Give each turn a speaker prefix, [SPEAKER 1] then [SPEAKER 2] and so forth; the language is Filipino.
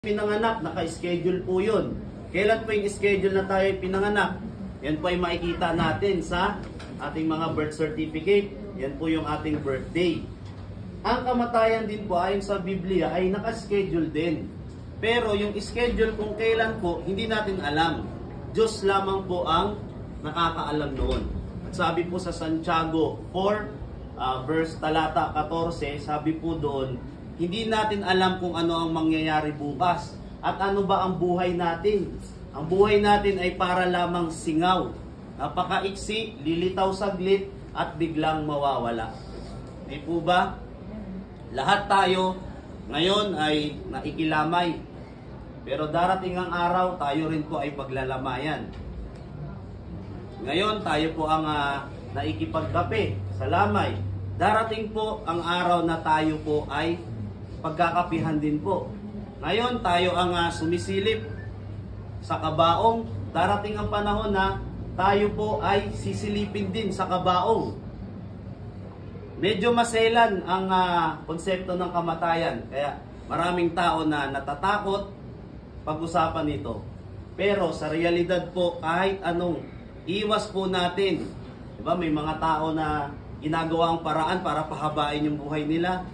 [SPEAKER 1] Pinanganak, naka-schedule po yun. Kailan po yung schedule na tayo pinanganak? Yan po ay makikita natin sa ating mga birth certificate. Yan po yung ating birthday. Ang kamatayan din po ayon sa Biblia ay naka-schedule din. Pero yung schedule kung kailan po, hindi natin alam. Diyos lamang po ang nakakaalam noon. At sabi po sa Santiago 4, verse talata 14, sabi po doon, hindi natin alam kung ano ang mangyayari bukas. At ano ba ang buhay natin? Ang buhay natin ay para lamang singaw. Napakaiksi, lilitaw saglit, at biglang mawawala. Di po ba? Lahat tayo ngayon ay naikilamay. Pero darating ang araw, tayo rin po ay paglalamayan. Ngayon, tayo po ang naikipagkape sa lamay. Darating po ang araw na tayo po ay pagkakapihan din po. Ngayon, tayo ang sumisilip sa kabaong. Darating ang panahon na tayo po ay sisilipin din sa kabaong. Medyo maselan ang konsepto ng kamatayan. Kaya maraming tao na natatakot pag-usapan ito. Pero sa realidad po, kahit anong iwas po natin. Diba? May mga tao na ginagawa ang paraan para pahabain yung buhay nila.